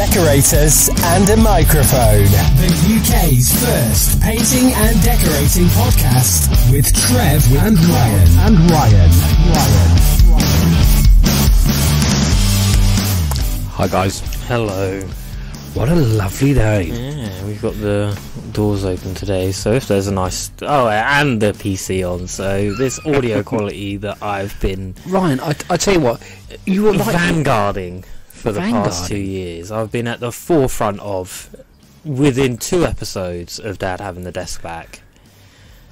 Decorators and a microphone. The UK's first painting and decorating podcast with Trev and Ryan. Hi guys. Hello. What a lovely day. Yeah, we've got the doors open today, so if there's a nice... Oh, and the PC on, so this audio quality that I've been... Ryan, I tell you what, you were like... vanguarding for the past 2 years. I've been at the forefront of, within 2 episodes of Dad having the desk back,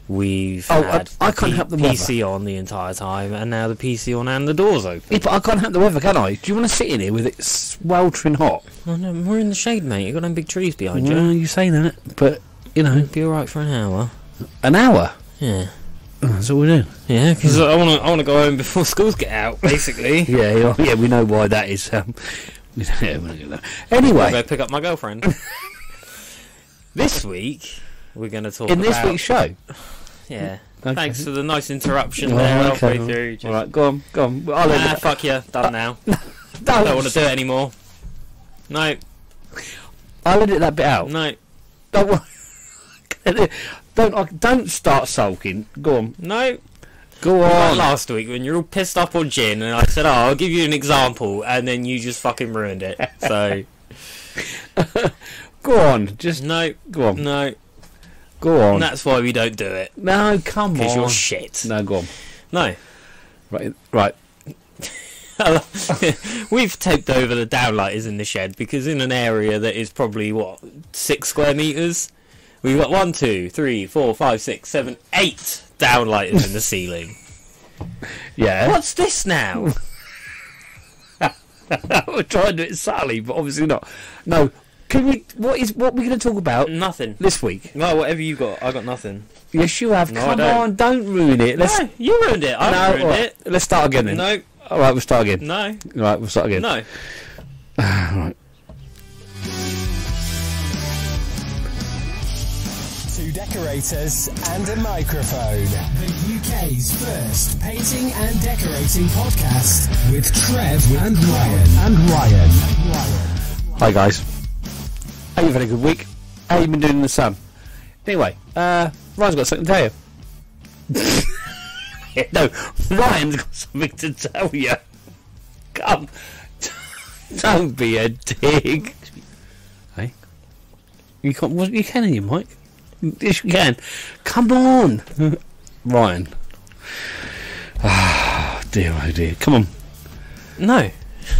we've had I can't help the PC weather. on the entire time, and now the PC on and the doors open. Yeah, but I can't help the weather, can I? Do you want to sit in here with it sweltering hot? Oh, no, we're in the shade, mate. You've got them big trees behind Well, you. you say that, but, you know... It'll be alright for an hour. An hour? Yeah. Oh, that's all we're doing. Yeah, because I want to go home before schools get out, basically. Yeah, we know why that is. Yeah, we're not gonna do that. Anyway... I'll go pick up my girlfriend. This week, we're going to talk in about... this week's show? Yeah. Okay. Thanks for the nice interruption there halfway through. Just... Alright, go on. I'll end it. Fuck you. Done now. Don't want to do it anymore. No. I'll edit that bit out. No. Don't worry. Don't start sulking. Go on. No. Go Like on. last week when you're all pissed up on gin and I said, oh, I'll give you an example, and then you just fucking ruined it. So... Go on. Just No. go on. No. Go on. And that's why we don't do it. No, come on. Because you're shit. No, go on. No. Right. We've taped over the downlighters in the shed because in an area that is probably 6 square meters, we've got 1, 2, 3, 4, 5, 6, 7, 8 downlighters in the ceiling. Yeah. What's this now? We're trying to do it subtly, but obviously not. No. Can we? What are we going to talk about Nothing. this week? No, whatever you got, I got nothing. Yes, you have. No, Come I don't. on, don't ruin it. No, you ruined it. I ruined right. it. Let's start again then. No, All right, we'll start again. no, Right, we'll start again. no. Right. Two decorators and a microphone. The UK's first painting and decorating podcast with Trev and Ryan. Hi guys. Hope you've had a good week. How you been doing in the sun? Anyway, Ryan's got something to tell you. No, Ryan's got something to tell you. Come, don't be a dig. Hey, you can't. You can, you Mike. Yes, you can. Come on, Ryan. Ah, dear, oh dear. Come on. No.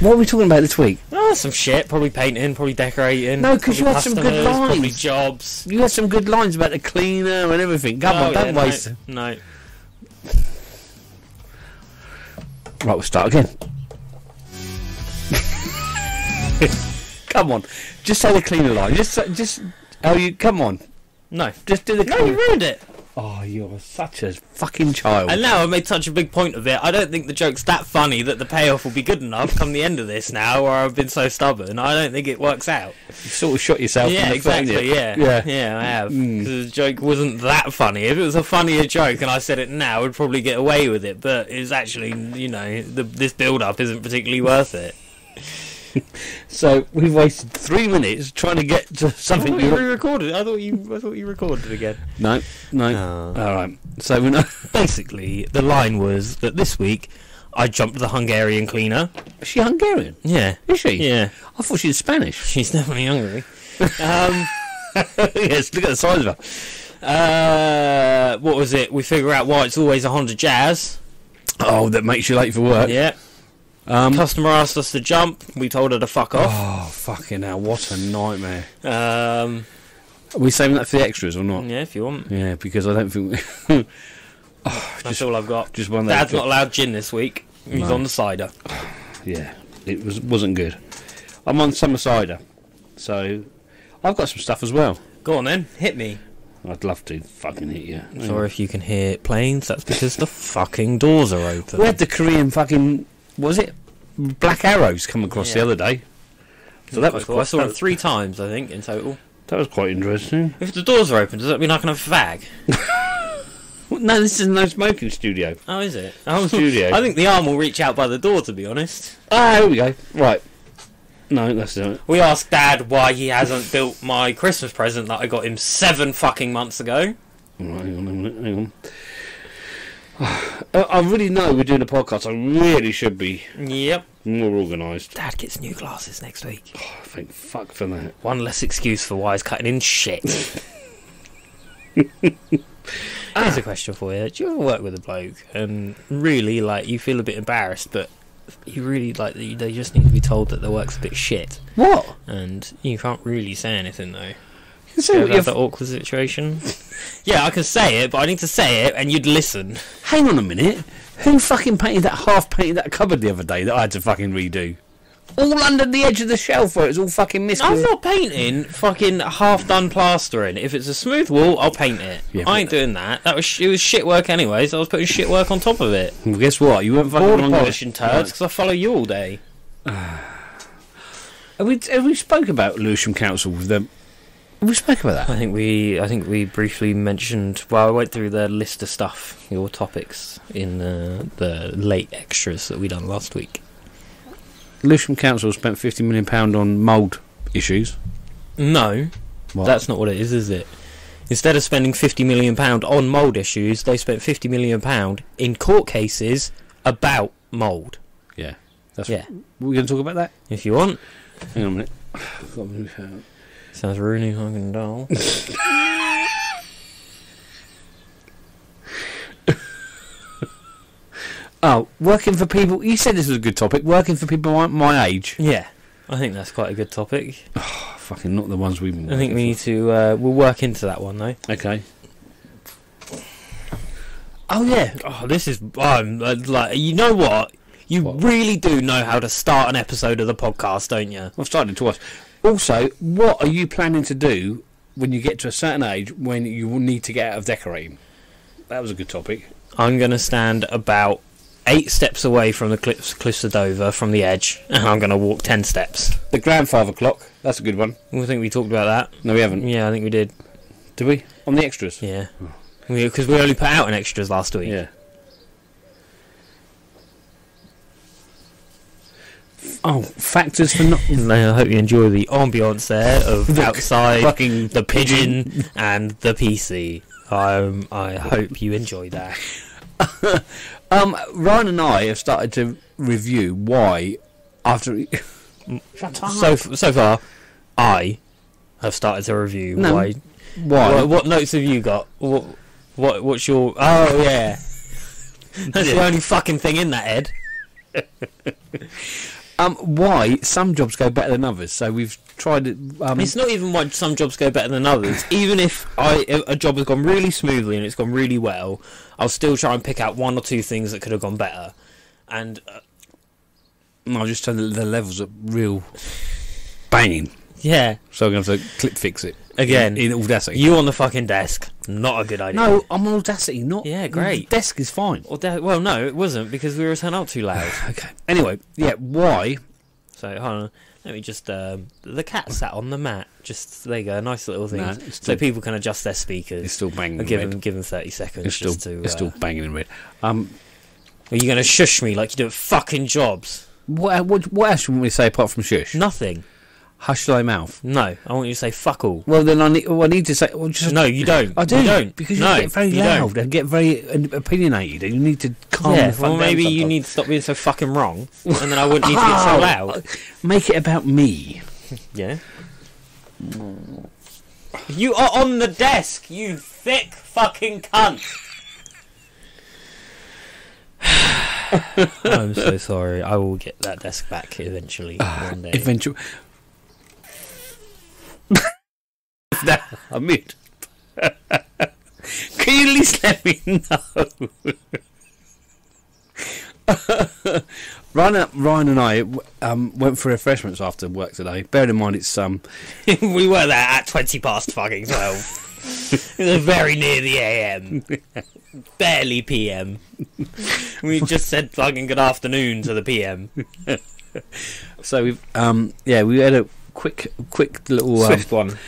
What are we talking about this week? Oh, some shit. Probably painting, probably decorating. No, 'cause you probably had some good customers, Probably lines. jobs. You had some good lines about the cleaner and everything. Come on, don't waste. No. Right, we'll start again. Come on, just say the cleaner line. Just. Oh, you come on. No. Just do the. No, you ruined it. Oh, you're such a fucking child. And now I've made such a big point of it. I don't think the joke's that funny that the payoff will be good enough come the end of this now, or I've been so stubborn. I don't think it works out. You sort of shot yourself. Yeah, in the foot, haven't exactly. you? Yeah, I have. 'Cause the joke wasn't that funny. If it was a funnier joke and I said it now, I'd probably get away with it. But it's actually, this build-up isn't particularly worth it. So we've wasted 3 minutes trying to get to something. I thought you re-recorded. I thought you recorded again. No. Oh. All right. So we know. Basically, the line was that this week I jumped the Hungarian cleaner. Is she Hungarian? Yeah. Is she? Yeah. I thought she was Spanish. She's definitely hungry. Yes. Look at the size of her. What was it? We figure out why it's always a Honda Jazz. Oh, that makes you late for work. Yeah. Customer asked us to jump. We told her to fuck off. Oh, fucking hell. What a nightmare. Yeah, Are we saving that for the extras or not? if you want. Yeah, because I don't think... That's all I've got. Just one. Dad's not allowed gin this week. He's No. on the cider. Yeah, it wasn't good. I'm on summer cider, so I've got some stuff as well. Go on then, hit me. I'd love to fucking hit you. Sorry if you can hear planes. That's because the fucking doors are open. We had the Korean fucking... What was it? Black arrows come across the Yeah. other day. So that was cool. I saw them 3 times, I think, in total. That was quite interesting. If the doors are open, does that mean I can have a fag? No, this is no smoking studio. Oh, is it? Oh, Studio. I think the arm will reach out by the door, to be honest. Ah, here we go. Right. No, that's it. We asked Dad why he hasn't built my Christmas present that I got him 7 fucking months ago. Right, hang on. I really know we're doing a podcast. I really should be Yep. more organised. Dad gets new glasses next week. Oh, thank fuck for that. One less excuse for why he's cutting in shit. Here's a question for you. Do you ever work with a bloke and really, like, you feel a bit embarrassed, but you really, like, they just need to be told that their work's a bit shit? What? And you can't really say anything, though. You can say You have that awkward situation? Yeah, I can say it, but I need to say it, and you'd listen. Hang on a minute. Who fucking half painted that cupboard the other day that I had to fucking redo? All under the edge of the shelf where it's all fucking missed. I'm not painting fucking half-done plastering. If it's a smooth wall, I'll paint it. Yeah, I ain't doing that. It was shit work anyway, so I was putting shit work on top of it. Well, guess what? You weren't fucking Border wrong polishing turds, because I follow you all day. Have we spoke about Lewisham Council with them? Have we spoke about that? I think we briefly mentioned. Well, I went through the list of stuff, your topics in the late extras that we done last week. Lewisham Council spent £50 million on mould issues. No, What? that's not what it is it? Instead of spending £50 million on mould issues, they spent £50 million in court cases about mould. Yeah. Yeah. We're going to talk about that? If you want. Hang on a minute. I've got to move out. Sounds really fucking dull. Oh, working for people. You said this was a good topic. Working for people my age. Yeah, I think that's quite a good topic. Oh, fucking not the ones we've been. I think we need to. We'll work into that one though. Okay. Oh yeah. Oh, this is. Like, you know what? You really do know how to start an episode of the podcast, don't you? I've started twice. Also, what are you planning to do when you get to a certain age when you will need to get out of decorating? That was a good topic. I'm going to stand about 8 steps away from the cliffs of Dover, from the edge, and I'm going to walk 10 steps. The grandfather clock. That's a good one. I think we talked about that. No, we haven't. Yeah, I think we did. Did we? On the extras? Yeah. Because we only put out an extras last week. Yeah. Oh, factors for not. I hope you enjoy the ambience there of The outside, fucking the pigeon, and the PC. I hope you enjoy that. Ryan and I have started to review why after. So far, I have started to review why. What notes have you got? What's your? Oh yeah, that's the only fucking thing in that, Ed. Why some jobs go better than others? So we've tried it. It's not even why some jobs go better than others. Even if a job has gone really smoothly and it's gone really well, I'll still try and pick out 1 or 2 things that could have gone better. And I'll just turn the levels up real banging. yeah, So I'm going to have to clip fix it again in Audacity. you on the fucking desk, not a good idea. No, I'm on Audacity, not. Yeah, great. The desk is fine. Well, no, it wasn't because we were turned up too loud. Okay. Anyway, yeah. Why? So hold on, let me just. The cat sat on the mat. Just there you go, a nice little thing, No, it's so still- people can adjust their speakers. It's still banging. Give in them, red. give them 30 seconds. It's still. just to, It's still banging in red. Are you going to shush me like you do at fucking jobs? What else should we say apart from shush? Nothing. Hush thy mouth. No, I want you to say fuck all. Well, then I need to say. Well, just, No, you don't. I do. You don't. Because No, you get very you loud don't. and get very opinionated, and you need to calm Yeah, the fuck well, down maybe you sometimes. need to stop being so fucking wrong, and then I wouldn't need to get so loud. Make it about me. Yeah. You are on the desk, you thick fucking cunt. I'm so sorry. I will get that desk back eventually. One day. Eventually. I mean, can you at least let me know? Ryan and I went for refreshments after work today. Bear in mind, it's We were there at 20 past fucking 12. It was very near the AM. Barely PM. We just said fucking good afternoon to the PM. so we've we had a quick little Swift one.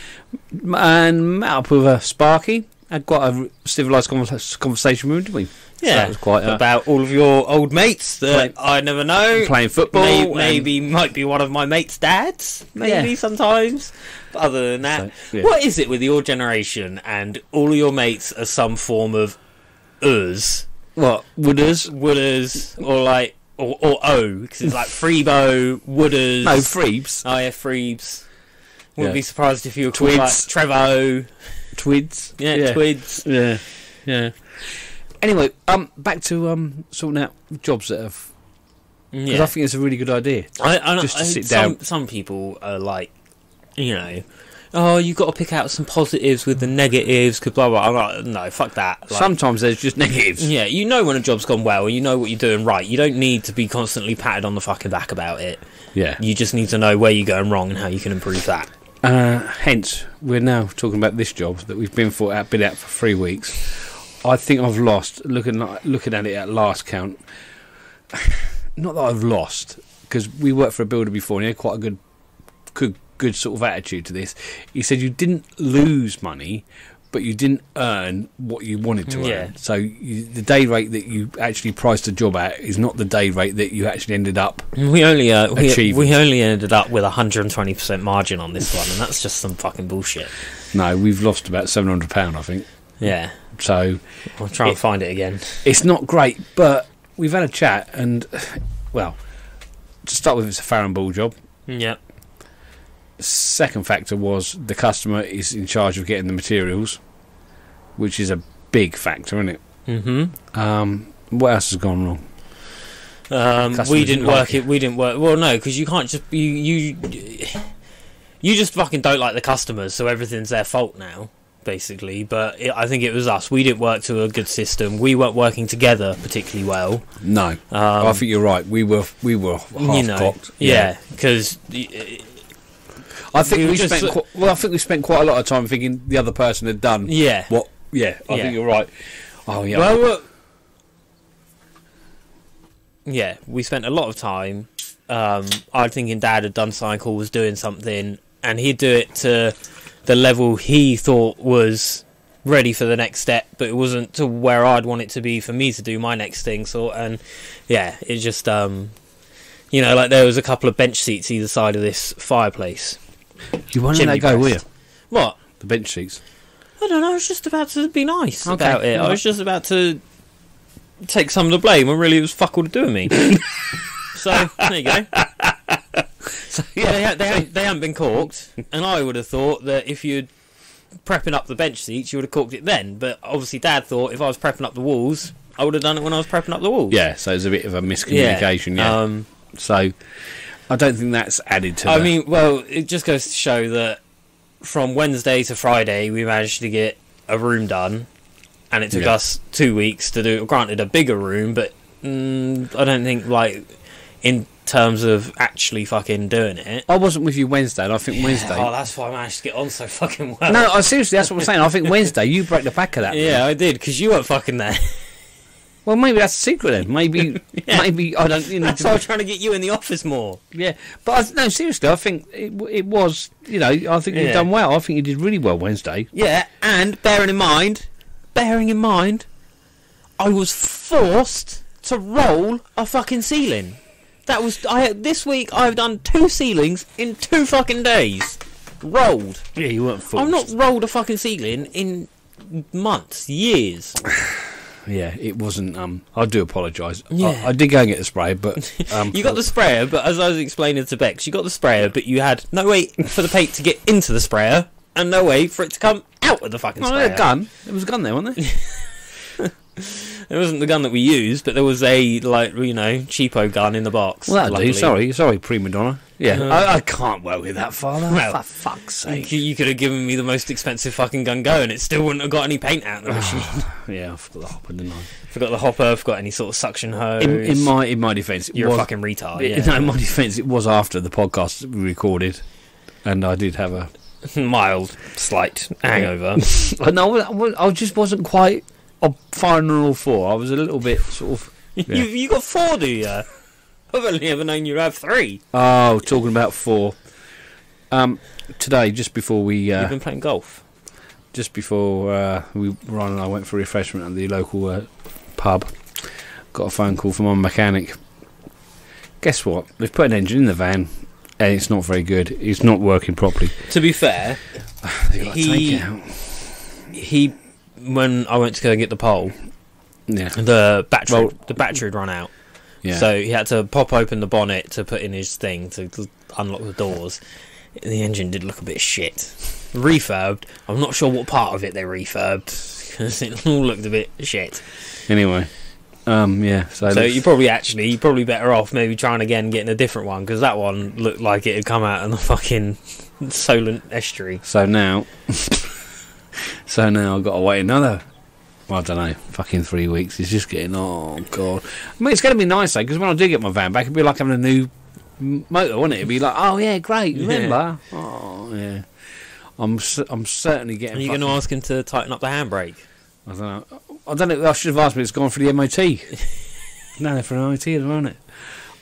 and met up with Sparky. Had quite a civilised conversation with him, didn't we? So that was quite about all of your old mates that I never know. Playing football. Maybe might be one of my mates' dads. Maybe sometimes. But other than that, what is it with your generation and all of your mates are some form of us? What? Wooders, or like or O, because it's like Freebo, Wooders. No, Freebs. Oh yeah, Freebs. Wouldn't be surprised if you were called like Trevo. Twids. Yeah, Twids. Yeah. Anyway, back to sorting out jobs that have. Because I think it's a really good idea. Just to sit down. Some people are like, oh, you've got to pick out some positives with the negatives, because blah blah. I'm like, no, fuck that. Like, sometimes there's just negatives. Yeah, you know when a job's gone well, and you know what you're doing right. You don't need to be constantly patted on the fucking back about it. Yeah. You just need to know where you're going wrong and how you can improve that. Hence, we're now talking about this job that we've been out for 3 weeks. I think I've lost, looking at it at last count. Not that I've lost, because we worked for a builder before and he had quite a good sort of attitude to this. He said you didn't lose money, but you didn't earn what you wanted to earn. So the day rate that you actually priced the job at is not the day rate that you actually ended up achieving. We only ended up with 120% margin on this one, and that's just some fucking bullshit. No, we've lost about £700, I think. Yeah. So I'll try and find it again. It's not great, but we've had a chat, and well, to start with, it's a Farron Ball job. Yep. Second factor was the customer is in charge of getting the materials, which is a big factor, isn't it? Mm-hmm. What else has gone wrong? We didn't work. Well, no, because you can't just you just fucking don't like the customers, so everything's their fault now, basically. But I think it was us. We didn't work to a good system. We weren't working together particularly well. No, I think you're right. We were half cocked. Yeah, because. I think we spent quite a lot of time thinking the other person had done. Yeah. What? Yeah, I think you're right. Oh yeah. Well, yeah, we spent a lot of time. I was thinking Dad had done something or was doing something, and he'd do it to the level he thought was ready for the next step, but it wasn't to where I'd want it to be for me to do my next thing. And yeah, it just like there was a couple of bench seats either side of this fireplace. You want to let go, will you? What? The bench seats. I don't know, I was just about to be nice about it. I was just about to take some of the blame when really it was fuck all to do with me. So, there you go. So, yeah, they haven't been corked, and I would have thought that if you're prepping up the bench seats, you would have corked it then. But obviously Dad thought if I was prepping up the walls, I would have done it when I was prepping up the walls. Yeah, so there's a bit of a miscommunication, yeah. So, I don't think that's added to I mean, well, it just goes to show that from Wednesday to Friday, we managed to get a room done, and it took us 2 weeks to do, granted, a bigger room, but I don't think, like, in terms of actually fucking doing it. I wasn't with you Wednesday, and I think Wednesday... Oh, that's why I managed to get on so fucking well. No, seriously, that's what I'm saying. I think Wednesday, you broke the back of that. Yeah, I did, because you weren't fucking there. Well, maybe that's a secret then. Maybe I don't. That's why I was trying to get you in the office more. Yeah, but no, seriously, I think it was. I think you've done well. I think you did really well Wednesday. Yeah, and bearing in mind, I was forced to roll a fucking ceiling. That was this week. I've done 2 ceilings in 2 fucking days. Rolled. Yeah, you weren't forced. I've not rolled a fucking ceiling in months, years. Yeah, it wasn't. I do apologise. Yeah. I did go and get the sprayer, but you got the sprayer. But as I was explaining to Bex, you got the sprayer, but you had no way for the paint to get into the sprayer, and no way for it to come out of the fucking sprayer. A gun. There was a gun there, wasn't there? It wasn't the gun that we used, but there was a cheapo gun in the box. Well, that'll do. Sorry, prima donna. Yeah, I can't work with that, Father. Well, for fuck's sake. You could have given me the most expensive fucking gun going. It still wouldn't have got any paint out of the machine. Yeah, I forgot the hopper, didn't I? Forgot the hopper. Forgot any sort of suction hose. In my defence, you're a fucking retard. Yeah. No, in my defence, it was after the podcast we recorded, and I did have a mild, slight hangover. No, I just wasn't quite firing on all 4. I was a little bit sort of. Yeah. You got 4, do you? I've only ever known you to have 3. Oh, talking about 4. Today, just before we... You've been playing golf? just before Ryan and I went for refreshment at the local pub, got a phone call from our mechanic. Guess what? They've put an engine in the van, and it's not very good. It's not working properly. To be fair, They've got to take it out. When I went to go and get the pole, Yeah. the battery had run out. Yeah. So he had to pop open the bonnet to put in his thing to unlock the doors. The engine did look a bit shit. Refurbed. I'm not sure what part of it they refurbed because it all looked a bit shit. Anyway, yeah. So you're probably better off maybe trying again getting a different one because that one looked like it had come out of the fucking Solent estuary. So now I've got to wait another. Well, I don't know, fucking 3 weeks. It's just getting, oh god. I mean, it's going to be nice though, because when I do get my van back, it'll be like having a new motor, won't it? It'll be like, oh yeah, great, remember? Yeah. Oh yeah. I'm certainly getting. Are you going to ask him to tighten up the handbrake? I don't know. I should have asked me. It's gone for the MOT. No, they're for an MOT as well, isn't it?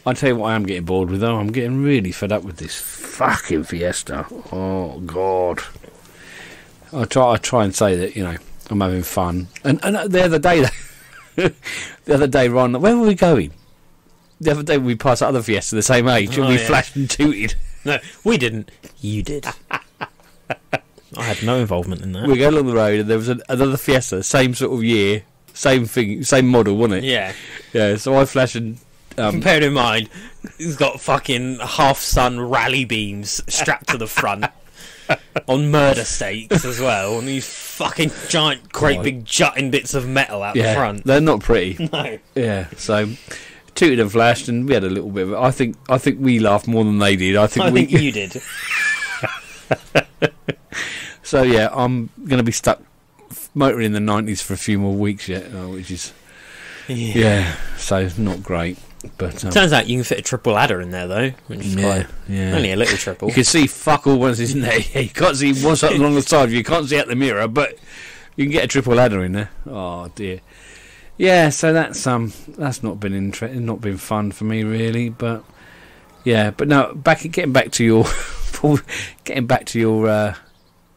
I tell you what, I am getting bored with though. I'm getting really fed up with this fucking Fiesta. Oh god. I try and say that, you know, I'm having fun. And the other day, Ron, where were we going? The other day we passed that other Fiesta the same age, and we flashed and tooted. No, we didn't. You did. I had no involvement in that. We go along the road, and there was another Fiesta, same sort of year, same thing, same model, wasn't it? Yeah. Yeah. So I flashed and. Bear in mind, he's got fucking half-sun rally beams strapped to the front. On murder stakes as well, and these fucking giant, great big jutting bits of metal out the front. They're not pretty. No. Yeah, so tooted and flashed, and we had a little bit of it. I think we laughed more than they did. I think you did. So yeah, I'm going to be stuck motoring in the 90s for a few more weeks yet, which is so not great. But turns out you can fit a triple ladder in there though, which is only a little triple. You can see fuck all once it's in there. You can't see what's up along the side of you. You can't see out the mirror, but you can get a triple ladder in there. Oh dear. Yeah, so that's not been not been fun for me really, but yeah. But no, getting back to your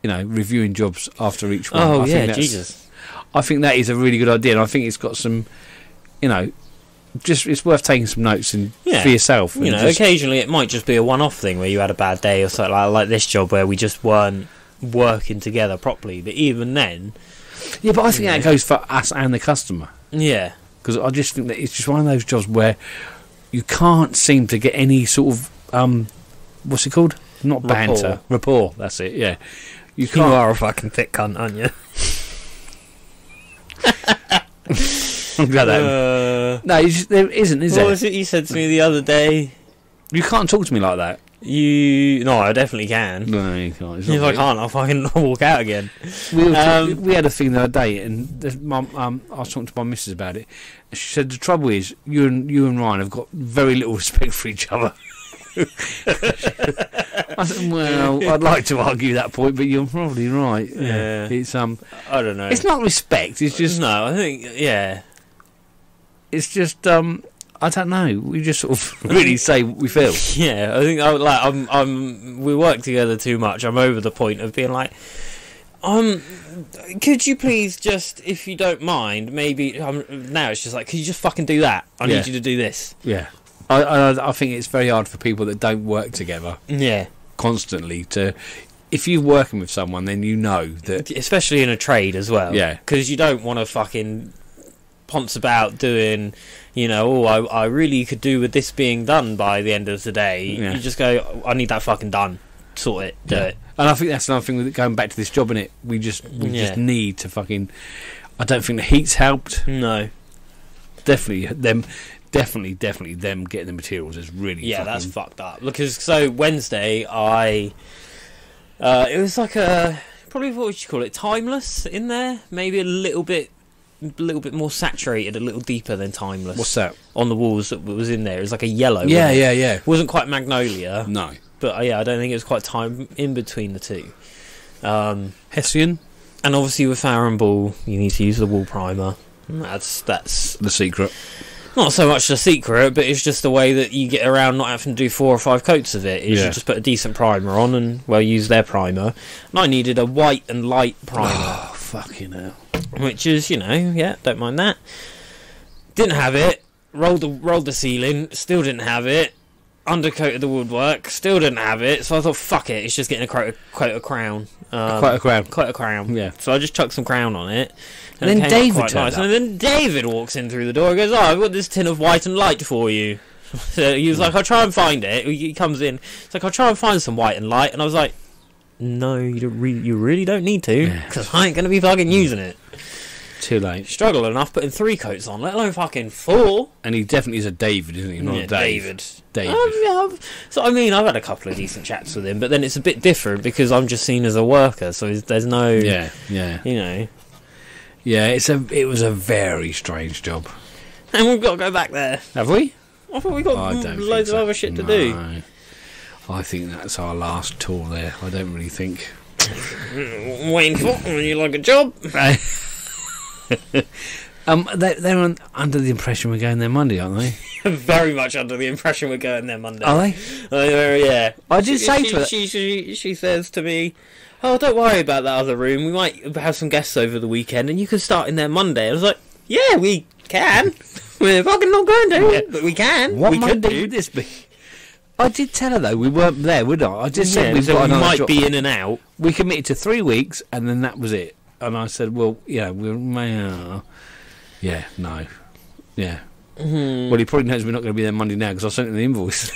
reviewing jobs after each one. Oh yeah, Jesus. I think that is a really good idea, and I think it's got some, just it's worth taking some notes for yourself. You know, occasionally it might just be a one-off thing where you had a bad day or something like this job where we just weren't working together properly. But even then, yeah. But I think that goes for us and the customer. Yeah, because I just think that it's just one of those jobs where you can't seem to get any sort of what's it called? Not banter, rapport. That's it. Yeah, you are a fucking thick cunt, aren't you? I'm glad that. No, there isn't, is there? What was it you said to me the other day? You can't talk to me like that. No, I definitely can. No, you can't. If I can't, I'll fucking walk out again. We had a thing the other day, and I was talking to my missus about it. And she said the trouble is you and Ryan have got very little respect for each other. I said, well, I'd like to argue that point, but you're probably right. Yeah. It's I don't know. It's not respect. It's just I think It's just I don't know. We just sort of really say what we feel. Yeah, I think we work together too much. I'm over the point of being like, could you please just, if you don't mind, maybe now it's just like, could you just fucking do that? I need you to do this. Yeah. I think it's very hard for people that don't work together. Yeah. Constantly if you're working with someone, then you know that, especially in a trade as well. Yeah. Because you don't want to fucking ponce about doing, I really could do with this being done by the end of the day. Yeah. You just go, I need that fucking done. Sort it. Do it. And I think that's another thing with going back to this job, innit? We just need to fucking. I don't think the heat's helped. No. Definitely them getting the materials is really that's fucked up. Because Wednesday it was like probably what would you call it, timeless in there, maybe a little bit more saturated, a little deeper than timeless. What's that on the walls that was in there? It was like a yellow. Yeah. It wasn't quite magnolia. No, but I don't think it was quite time in between the two. Hessian, and obviously with Farron Ball, you need to use the wall primer. That's the secret. not so much the secret, but it's just the way that you get around not having to do 4 or 5 coats of it. You just put a decent primer on and, well, use their primer. And I needed a white and light primer. Oh, fucking hell. Which is, you know, yeah, don't mind that. Didn't have it. Rolled the ceiling, still didn't have it. Undercoated the woodwork, still didn't have it. So I thought, fuck it, it's just getting a quote of crown. Quite a crown. Yeah. So I just chucked some crown on it. And then David turned up. And then David walks in through the door and goes, "Oh, I've got this tin of white and light for you." So he was like, "I'll try and find it." He comes in. It's like, "I'll try and find some white and light." And I was like, "No, you really don't need to, because I ain't going to be fucking using it." Too late. Struggle enough putting 3 coats on, let alone fucking 4. And he definitely is a David, isn't he? Not a Dave. David. So, I mean, I've had a couple of decent chats with him, but then it's a bit different because I'm just seen as a worker, so there's no... Yeah. You know... Yeah, it was a very strange job. And we've got to go back there. Have we? I thought we got loads of other shit to do. I think that's our last tour there. I don't really think. Waiting for when you like a job. They're under the impression we're going there Monday, aren't they? Very much under the impression we're going there Monday. Are they? Yeah. I did say to her. She says to me, "Oh, don't worry about that other room. We might have some guests over the weekend, and you can start in there Monday." I was like, "Yeah, we can. We're fucking not going to, but we can. What we Monday could do would this be?" I did tell her though we weren't there, would I? I just said we might be in and out. We committed to 3 weeks, and then that was it. And I said, "Well, yeah, we may." Yeah, no. Yeah. Mm-hmm. Well, he probably knows we're not going to be there Monday now because I sent him the invoice.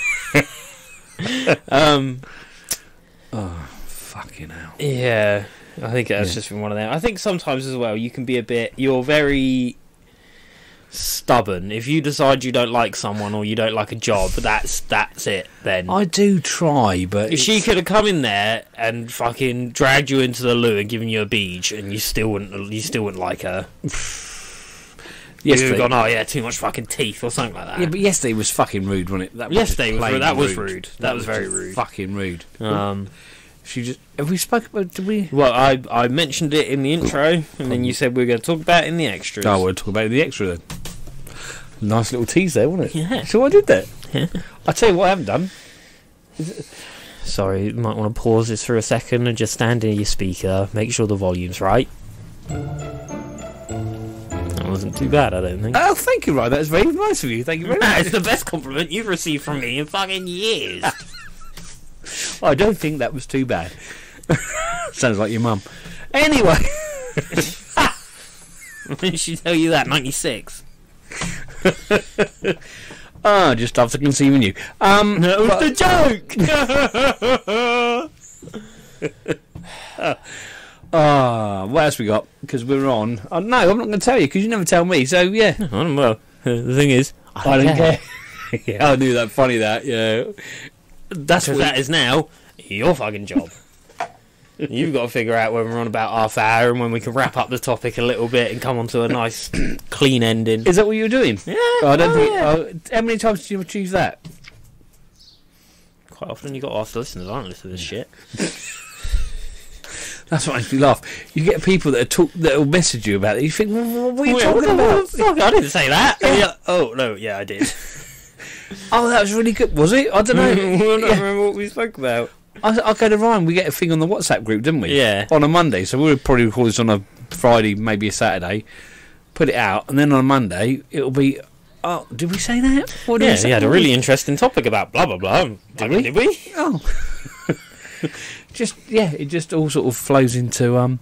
Oh, fucking hell. Yeah, I think that's just been one of them. I think sometimes as well you can be you're very stubborn. If you decide you don't like someone or you don't like a job, that's it then. I do try, but... If she could have come in there and fucking dragged you into the loo and given you a beach and you still wouldn't like her. Yesterday, you've gone, "Oh yeah, too much fucking teeth" or something like that. Yeah, but yesterday was fucking rude, wasn't it? That was rude. That was very rude. Fucking rude. She just... Have we spoken about... Did we... Well, I mentioned it in the intro, and then you said we were going to talk about it in the extras. Oh, we'll talk about it in the extra then. Nice little tease there, wasn't it? Yeah. So I did that. Yeah. I'll tell you what I haven't done. Sorry, you might want to pause this for a second and just stand near your speaker, make sure the volume's right. That wasn't too bad, I don't think. Oh, thank you, Ryan. That was very nice of you. Thank you very much. It's the best compliment you've received from me in fucking years. I don't think that was too bad. Sounds like your mum. Anyway. When did she tell you that? 96. Just after conceiving you. That was the joke! What else we got? Because we're on. Oh, no, I'm not going to tell you because you never tell me. So, yeah. Well, the thing is, I don't care. Yeah, I knew that. Funny that, yeah. That's what that is now your fucking job. You've got to figure out when we're on about half hour and when we can wrap up the topic a little bit and come on to a nice clean ending. Is that what you were doing? Yeah. I don't think. How many times did you achieve that? Quite often you got to ask the listeners, aren't listening to this shit. That's what makes me laugh. You get people that will message you about it. You think, well, what are you talking about? Fuck, I didn't say that. Yeah. Oh no, yeah, I did. Oh, that was really good. Was it? I don't know. I don't remember what we spoke about. I go to Ryan. We get a thing on the WhatsApp group, didn't we? Yeah. On a Monday, so we'll probably record this on a Friday, maybe a Saturday. Put it out, and then on a Monday it'll be. Oh, did we say that? What did we say? You had a really interesting topic about blah blah blah. Did we? Oh. It just all sort of flows into.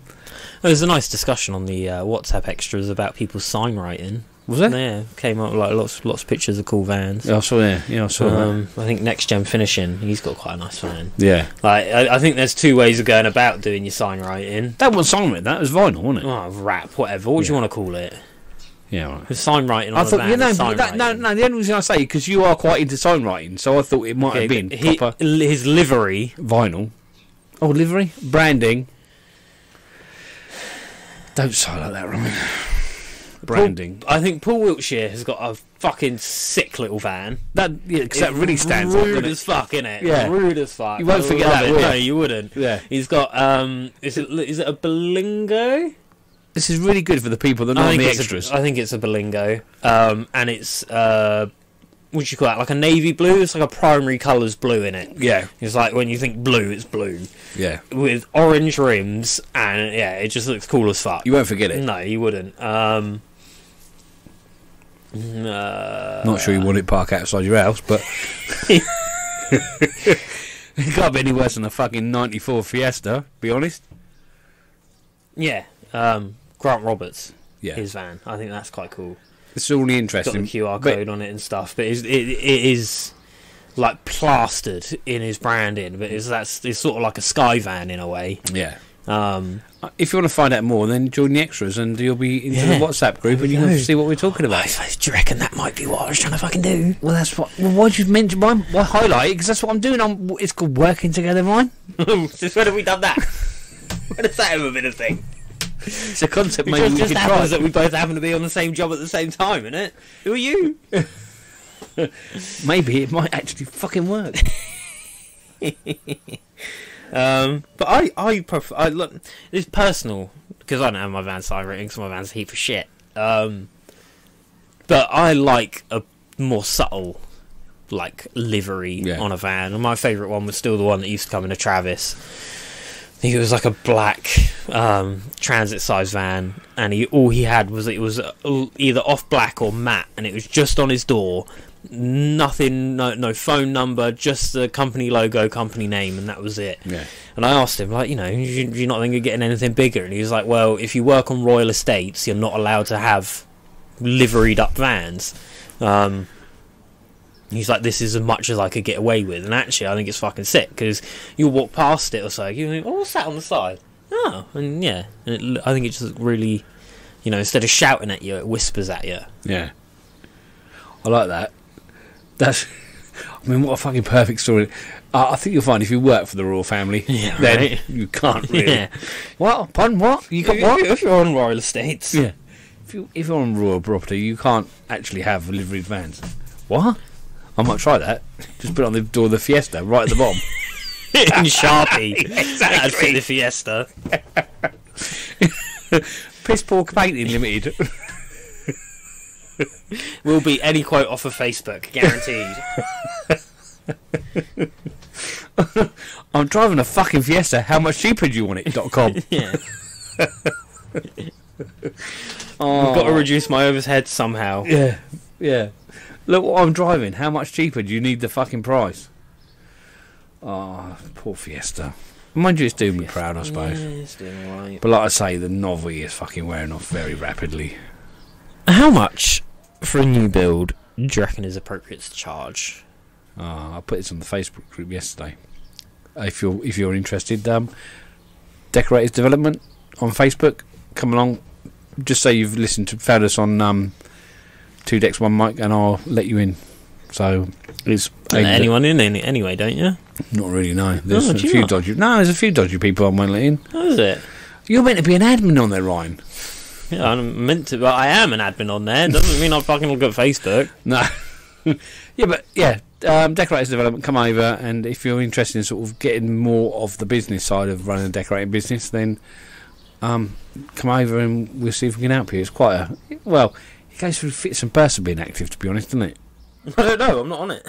There's a nice discussion on the WhatsApp extras about people's sign writing. Was there? Yeah, came up like lots of pictures of cool vans. Yeah, I saw that. Yeah, I saw that. I think Next Gen Finishing, he's got quite a nice van. Yeah. Like I think there's 2 ways of going about doing your sign writing. That wasn't sign writing. That was vinyl, wasn't it? Oh, rap, whatever. What do you want to call it? Yeah, right. Because sign writing on a van. No. The only reason I say because you are quite into sign writing, so I thought it might have been proper his livery vinyl. Oh, livery, branding. Don't say like that, Ryan. Branding. I think Paul Wiltshire has got a fucking sick little van. Because that really stands out. Rude as fuck, innit? Yeah. Rude as fuck. You won't forget that, will you? No, you wouldn't. Yeah. He's got is it a Berlingo? This is really good for the people that know the extras. I think it's a Berlingo, and it's what do you call that? Like a navy blue. It's like a primary colours blue in it. Yeah, it's like when you think blue, it's blue. Yeah, with orange rims, and yeah, it just looks cool as fuck. You won't forget it. No, you wouldn't. Not sure you want it parked outside your house, but it can't be any worse than a fucking '94 Fiesta. Be honest. Yeah, Grant Roberts. Yeah, his van. I think that's quite cool. It's really interesting. Got the QR code on it and stuff, but it is like plastered in his branding. But it's sort of like a sky van in a way. Yeah. If you want to find out more, then join the extras, and you'll be into the WhatsApp group, and you can see what we're talking about. Do you reckon that might be what I was trying to fucking do? Well, that's what. Well, why'd you mention mine? Why highlight it? Because that's what I'm doing. It's called working together, mine. Since when have we done that? When has that ever been a thing? It's a concept maybe we just could happens try. that we both happen to be on the same job at the same time, innit? Who are you? Maybe it might actually fucking work. But I prefer. I look. It's personal because I don't have my van sign rating, so my van's a heap of shit. But I like a more subtle, like livery on a van. And my favourite one was still the one that used to come in a Travis. I think it was like a black transit size van, and all he had was it was either off black or matte, and it was just on his door. Nothing, no phone number, just the company logo, company name, and that was it. Yeah. And I asked him, like, you're not thinking of getting anything bigger? And he was like, well, if you work on royal estates, you're not allowed to have liveried up vans. He's like, this is as much as I could get away with. And actually, I think it's fucking sick, because you'll walk past it or so, you think, oh, what's that on the side? Oh, and yeah, and I think it just really, instead of shouting at you, it whispers at you. Yeah. I like that. What a fucking perfect story. I think you'll find if you work for the royal family, then you can't really. Yeah. What? Pardon, what? You got what? If you're on royal estates. Yeah. If you're on royal property, you can't actually have liveried vans. What? I might try that. Just put it on the door of the Fiesta, right at the bottom. In Sharpie. Exactly. That'd fit the Fiesta. Piss Poor Painting Limited. Will be any quote off of Facebook, guaranteed. I'm driving a fucking Fiesta. How much cheaper do you want it? .com. Yeah. I've got to reduce my overhead somehow. Yeah, yeah. Look what I'm driving. How much cheaper do you need the fucking price? Oh, poor Fiesta. Mind you, it's doing me proud, I suppose. Yeah, it's doing alright. But like I say, the novelty is fucking wearing off very rapidly. How much for a new build do you reckon is appropriate to charge? I put this on the Facebook group yesterday. If you're interested, Decorators Development on Facebook, come along. Just say you've found us on 2 Decks 1 Mic, and I'll let you in. So it's anyone in anyway, don't you? Not really. No, there's a few dodgy. No, there's a few dodgy people I won't let in. How is it? You're meant to be an admin on there, Ryan. Yeah, I'm meant to, but I am an admin on there. Doesn't mean I fucking look at Facebook. No. Decorators Development, come over, and if you're interested in sort of getting more of the business side of running a decorating business, then come over and we'll see if we can help you. It's quite it goes through fits and bursts of being active, to be honest, doesn't it? I don't know, I'm not on it.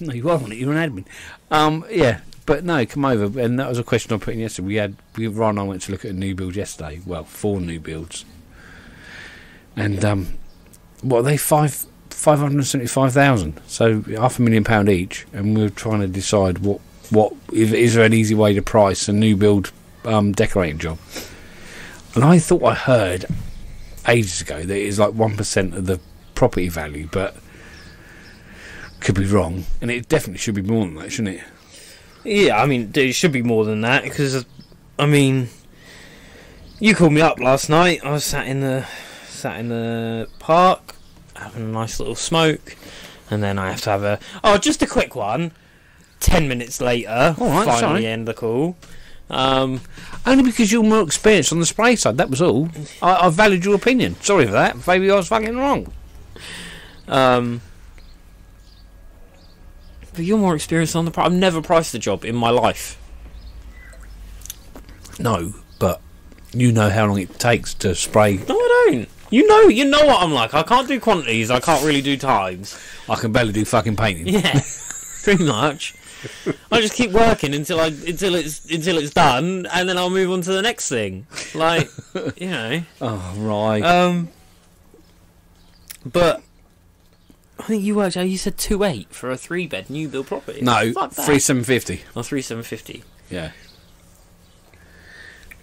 No, you are on it, you're an admin. But no, come over, and that was a question I put in yesterday. Ryan and I went to look at a new build yesterday, 4 new builds. And what are they, 575,000, so £500,000 each, and we were trying to decide what is there an easy way to price a new build decorating job. And I thought I heard ages ago that it is like 1% of the property value, but could be wrong, and it definitely should be more than that, shouldn't it? Yeah, I mean, it should be more than that, because I mean, you called me up last night. I was sat in the park having a nice little smoke, and then I have to have just a quick one. 10 minutes later, finally end the call. Only because you're more experienced on the spray side, that was all. I valued your opinion. Sorry for that. Maybe I was fucking wrong. But you're more experienced on the I've never priced a job in my life. No, but You know how long it takes to spray. No, I don't. You know what I'm like. I can't do quantities. I can't really do times. I can barely do fucking painting. Yeah, pretty much. I just keep working until it's done, and then I'll move on to the next thing. Like, you know. Oh right. But I think you worked out. You said 2.8 for a 3-bed new build property. No, Fuck that. 3,750. Or 3,750. Yeah.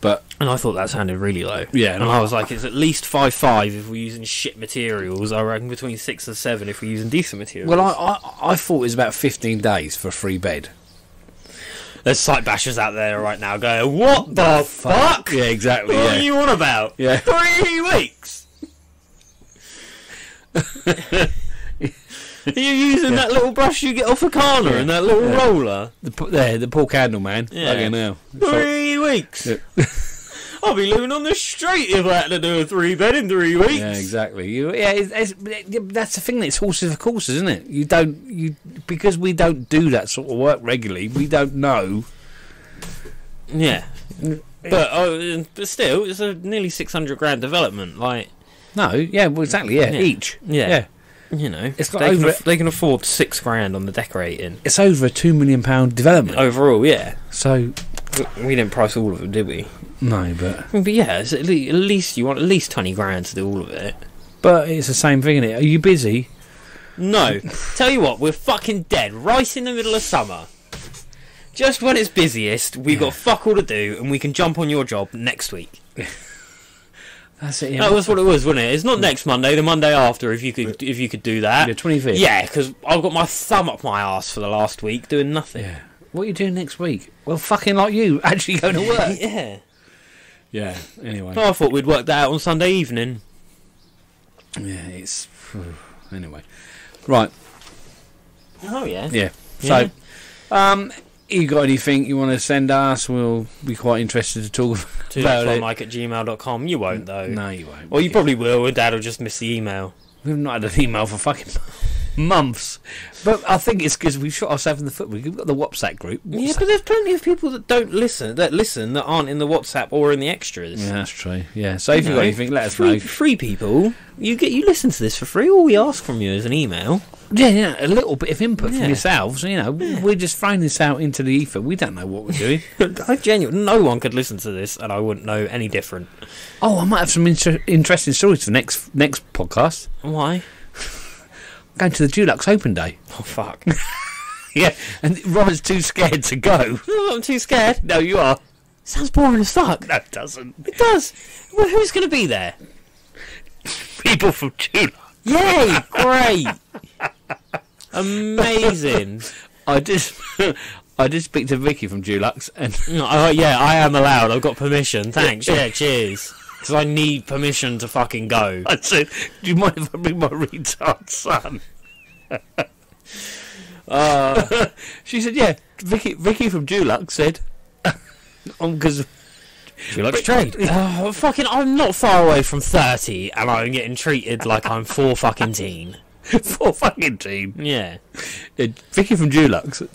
But And I thought that sounded really low. Yeah, and I was like, it's at least 5.5 if we're using shit materials. I reckon between 6 and 7 if we're using decent materials. well, I thought it was about 15 days for a 3-bed. There's site bashers out there right now going, what the fuck? Yeah, exactly. What Yeah. are you on about? Yeah. 3 weeks? Are you using that little brush you get off a corner and that little roller? The poor candle man. Yeah. Okay, now. 3 weeks? Yeah. I'll be living on the street if I had to do a 3-bed in 3 weeks. Yeah, exactly. That's the thing. It's horses for courses, isn't it? Because we don't do that sort of work regularly. We don't know. Yeah. But still, it's a nearly 600 grand development. Like, No, yeah, well, exactly. Yeah, Yeah. each. Yeah. You know, It's got they can afford 6 grand on the decorating It's over a £2 million development. overall. Yeah, So we didn't price all of it, did we? no, But yeah, it's at least you want at least 20 grand to do all of it. but it's the same thing, isn't it? Are you busy? No, tell you what, we're fucking dead right in the middle of summer. Just when it's busiest, we've got fuck all to do, and we can jump on your job next week. That's it. Yeah. That was what it was, wasn't it? It's not next Monday, the Monday after. If you could do that, The 25th. yeah, because I've got my thumb up my arse for the last week doing nothing. Yeah. What are you doing next week? Well, fucking like you, actually going to work. Yeah. Yeah. Anyway. I thought we'd work that out on Sunday evening. Yeah. It's anyway. Right. Oh yeah. Yeah. Yeah. So, you got anything you want to send us? We'll be quite interested to talk about it. Mike@gmail.com. You won't though. No, you won't. Well, you probably will, and Dad will just miss the email. We've not had an email for fucking months. But I think it's because we've shot ourselves in the foot. We've got the WhatsApp group. Yeah, but there's plenty of people that don't listen, that aren't in the WhatsApp or in the extras. Yeah, that's true. Yeah. So if you've got anything, let us know. Free people, you listen to this for free. All we ask from you is an email. Yeah, a little bit of input Yeah. from yourselves. You know, we're just throwing this out into the ether. We don't know what we're doing. I genuinely, no one could listen to this, and I wouldn't know any different. Oh, I might have some interesting stories for next podcast. Why? Going to the Dulux Open Day. Oh fuck! Yeah, and Robin's too scared to go. I'm too scared. No, you are. Sounds boring as fuck. No, it doesn't. It does. Well, who's going to be there? People from Dulux. Yay! Great. Amazing. I did speak to Vicky from Dulux, and Yeah, I am allowed. I've got permission. Thanks. Yeah, cheers. Because I need permission to fucking go. I said, "Do you mind if I bring my retard son?" She said, "Yeah." Vicky from Dulux said, "Because Dulux trade." Fucking, I'm not far away from 30, and I'm getting treated like I'm 4 fucking teen. for fucking team." Yeah. Vicky from Dulux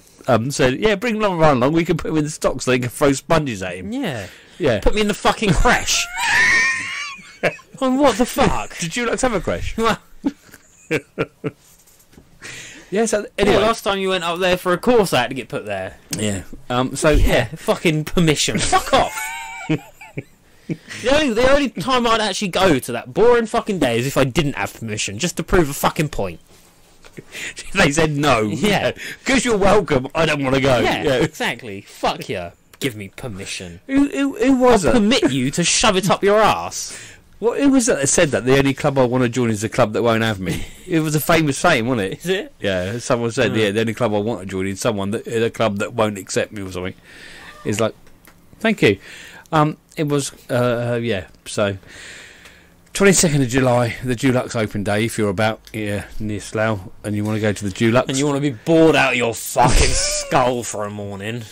said, "Yeah, bring Ryan along. We can put him in the stock so they can throw sponges at him." Yeah. Yeah. Put me in the fucking creche. What the fuck? Did Dulux have a crash? Well, Yeah. So anyway, anyway, last time you went up there for a course, I had to get put there. yeah. So yeah. Fucking permission. Fuck off. The only time I'd actually go to that boring fucking day is if I didn't have permission, just to prove a fucking point. They said no. Yeah. Because you're welcome. I don't want to go. Yeah, exactly. Fuck you. Give me permission. Who was it? Permit you to shove it up your ass. Who was that said that? The only club I want to join is the club that won't have me. It was a famous saying, wasn't it? Is it? Yeah, someone said, yeah, the only club I want to join is a club that won't accept me or something. It's like, thank you. It was, so 22nd of July, the Dulux Open Day, if you're about near Slough and you want to go to the Dulux. And you want to be bored out of your fucking skull for a morning.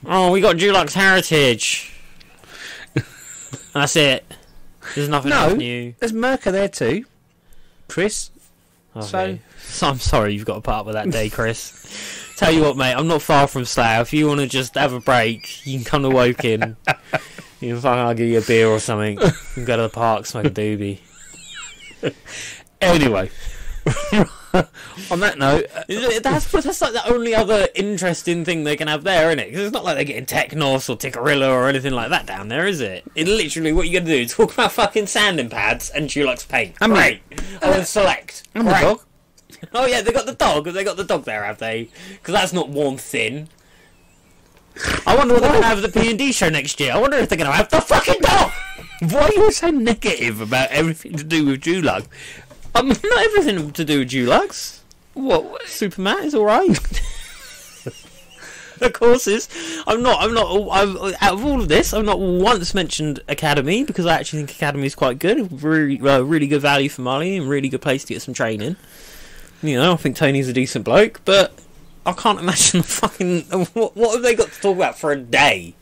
Oh, we got Dulux Heritage. That's it. There's nothing else new. There's Merca there too, Chris. Okay. So I'm sorry you've got to put up with that day, Chris. Tell you what, mate, I'm not far from Slough. If you want to just have a break, you can come to Woking. You can fucking, I'll give you a beer or something. You can go to the park, smoke a doobie. Anyway, on that note, that's like the only other interesting thing they can have there, isn't it? Because it's not like they're getting Technos or Tickerilla or anything like that down there, is it? It literally, what you're going to do is talk about fucking sanding pads and Dulux paint. Great. Or Select. and the dog. Oh yeah, they got the dog. Have they got the dog there, have they? Because that's not warm thin. I wonder what they're going to have at the P&D show next year. I wonder if they're going to have the fucking dog! Why are you so negative about everything to do with Dulux? Not everything to do with Dulux. What? Superman is alright. The courses. I'm out of all of this, I've not once mentioned Academy, because I actually think Academy is quite good. Really good value for money and really good place to get some training. You know, I think Tony's a decent bloke, but I can't imagine the fucking... What have they got to talk about for a day?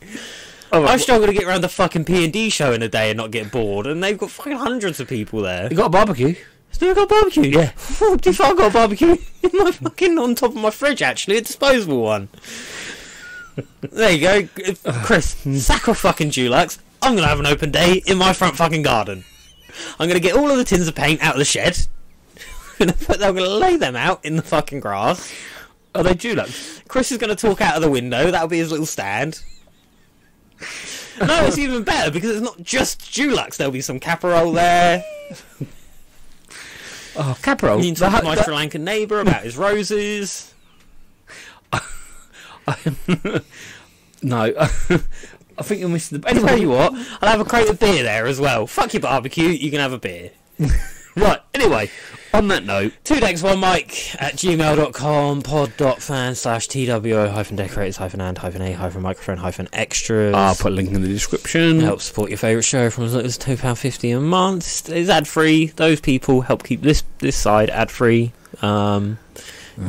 I struggle to get around the fucking P&D show in a day and not get bored, and they've got fucking hundreds of people there. You got a barbecue? Still got a barbecue? Yeah. If I got a barbecue in my fucking on top of my fridge, actually, a disposable one. There you go, Chris. Sack off fucking Dulux. I'm gonna have an open day in my front fucking garden. I'm gonna get all of the tins of paint out of the shed. I'm gonna lay them out in the fucking grass. Are they Dulux? Chris is gonna talk out of the window. That'll be his little stand. No, it's even better because it's not just Dulux. There'll be some Caparol there. Oh, Caparol. You can talk to my Sri Lankan neighbour about his roses. No, I think you're missing the... Anyway, tell you what, I'll have a crate of beer there as well. Fuck your barbecue, you can have a beer. Right, anyway, on that note... 2decks1mic@gmail.com, pod.fan/TWO-decorators-and-a-microphone-extras. I'll put a link in the description. Help support your favourite show from as little as £2.50 a month. It's ad-free. Those people help keep this side ad-free. You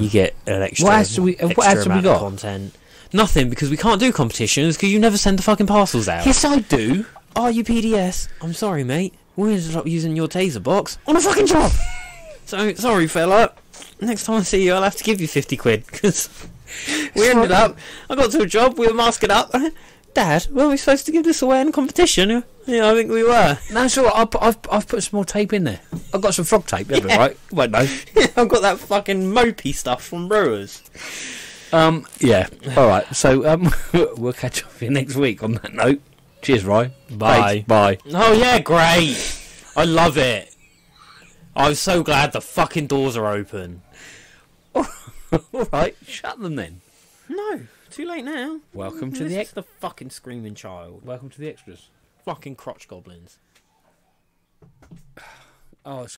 get an extra, What ads have we got? Content. Nothing, because we can't do competitions because you never send the fucking parcels out. Yes, I do. Are you PDS? I'm sorry, mate. We ended up using your taser box on a fucking job. So, sorry, fella. Next time I see you, I'll have to give you 50 quid, because we ended up... I got to a job, we were masking up. Dad, weren't we supposed to give this away in a competition? Yeah, I think we were. No, it's alright. I've put some more tape in there. I've got some frog tape, yeah. Right? Wait, no. I've got that fucking mopey stuff from Brewers. Yeah. Alright, so we'll catch up with you next week on that note. Cheers, Ryan. Bye. Bye. Oh, yeah, great. I love it. I'm so glad the fucking doors are open. Alright, shut them then. No, too late now. Welcome to the the fucking screaming child. Welcome to the extras. Fucking crotch goblins. Oh,